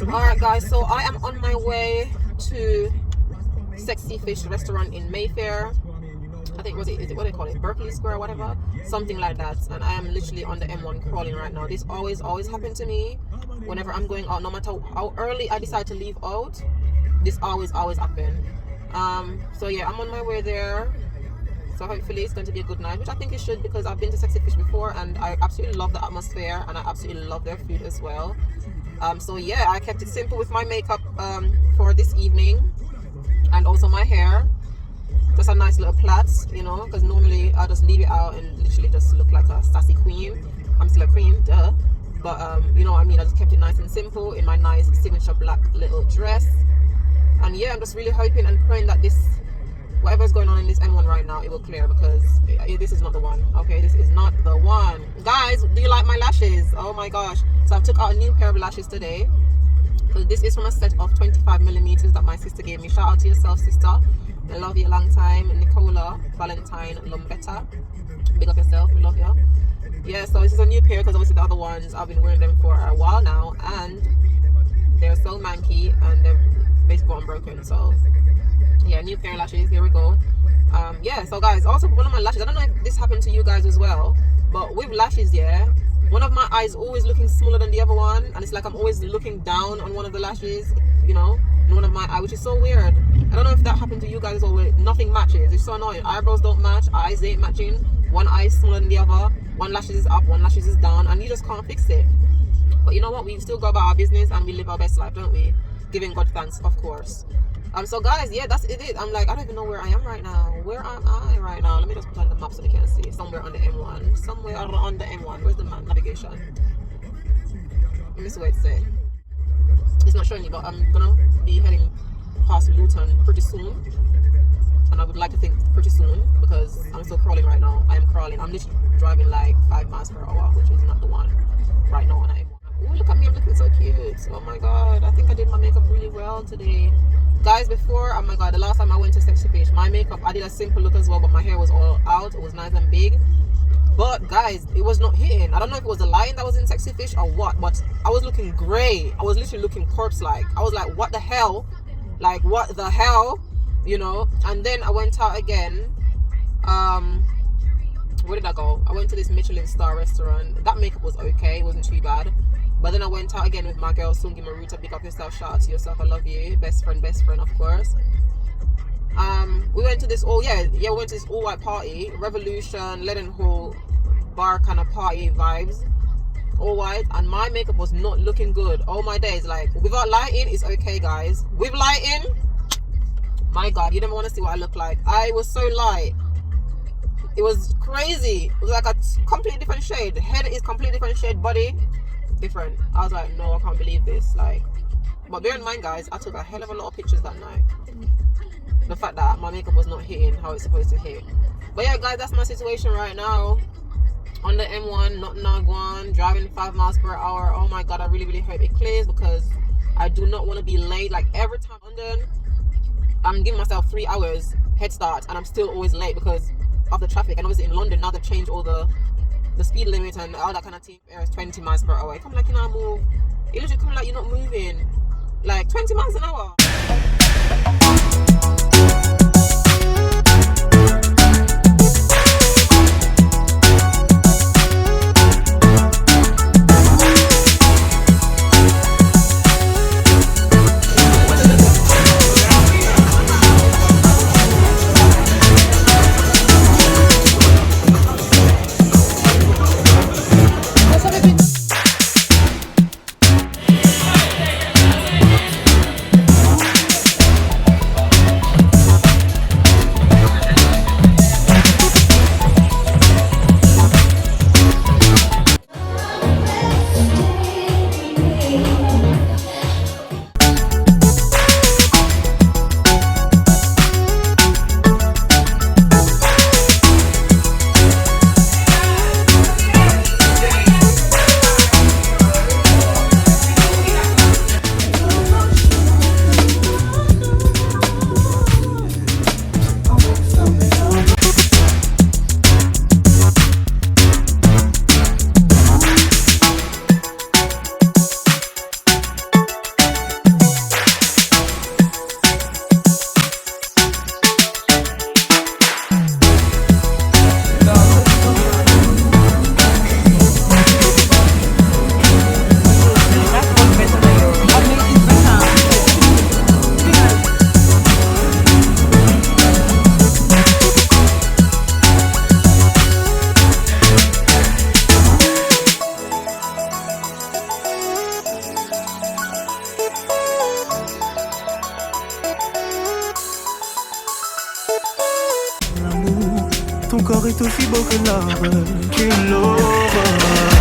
Alright guys, so I am on my way to Sexy Fish restaurant in Mayfair. I think is it what they call it, Berkeley Square, whatever, something like that. And I am literally on the M1 crawling right now. This always happens to me whenever I'm going out. No matter how early I decide to leave out, this always happens. So yeah, I'm on my way there. So hopefully it's going to be a good night, which I think it should, because I've been to Sexy Fish before and I absolutely love the atmosphere and I absolutely love their food as well. So yeah, I kept it simple with my makeup for this evening, and also my hair. Just a nice little plait, you know, because normally I just leave it out and literally just look like a sassy queen. I'm still a queen, duh. But you know what I mean, I just kept it nice and simple in my nice signature black little dress. And yeah, I'm just really hoping and praying that this, whatever's going on in this M1 right now, it will clear, because this is not the one. Okay, this is not the one. Guys, do you like my lashes? Oh my gosh. So I took out a new pair of lashes today. So this is from a set of 25mm that my sister gave me. Shout out to yourself, sister. I love you a long time. Latasha Valentine I. Big up yourself. We love you. Yeah, so this is a new pair, because obviously the other ones, I've been wearing them for a while now, and they're so manky and they're basically gone broken. So yeah, new pair of lashes. Here we go. Yeah, so guys, also one of my lashes, I don't know if this happened to you guys as well, but with lashes, yeah, one of my eyes always looking smaller than the other one, and it's like I'm always looking down on one of the lashes, you know, in one of my eye, which is so weird. I don't know if that happened to you guys or nothing matches. It's so annoying. Eyebrows don't match, eyes ain't matching. One eye is smaller than the other. One lashes is up, one lashes is down, and you just can't fix it. But you know what? We still go about our business and we live our best life, don't we? Giving God thanks, of course. So guys, yeah, that's it. I'm like, I don't even know where I am right now. Where am I right now? Let me just put on the map so they can see. Somewhere on the M1. Somewhere on the M1. Where's the map? Navigation. Let me see what it says. It's not showing you, but I'm gonna be heading past Luton pretty soon. And I would like to think pretty soon, because I'm still crawling right now. I am crawling. I'm literally driving like 5 miles per hour, which is not the one right now on M1. Oh, look at me, I'm looking so cute. Oh my god, I think I did my makeup really well today. Guys, before, oh my god, the last time I went to Sexy Fish, my makeup, I did a simple look as well, but my hair was all out. It was nice and big. But guys, it was not hitting. I don't know if it was the lion that was in Sexy Fish or what, but I was looking grey. I was literally looking corpse-like. I was like, what the hell? Like, what the hell? You know? And then I went out again. Where did I go? I went to this Michelin star restaurant. That makeup was okay. It wasn't too bad. But then I went out again with my girl Sungi Maruta. Pick up yourself, shout out to yourself, I love you. Best friend, of course. We went to this we went to this all white party, Revolution, Leadenhall bar kind of party vibes, all white, and my makeup was not looking good. Oh my days, like without lighting it's okay guys. With lighting, my god, you never want to see what I look like. I was so light. It was crazy. It was like a completely different shade. Head is completely different shade, body different. I was like, no, I can't believe this. Like, but bear in mind guys, I took a hell of a lot of pictures that night. The fact that my makeup was not hitting how it's supposed to hit. But yeah guys, that's my situation right now on the M1, not Nagwan, driving 5 miles per hour. Oh my god, I really hope it clears, because I do not want to be late. Like every time London, I'm giving myself 3 hours head start and I'm still always late because of the traffic. And obviously in London now they've changed all the speed limit and all that kind of thing. It's 20 miles per hour. It come like you know move. It literally come like you're not moving. Like 20 miles an hour. Ton corps est aussi beau que l'arbre. Quelle horreur.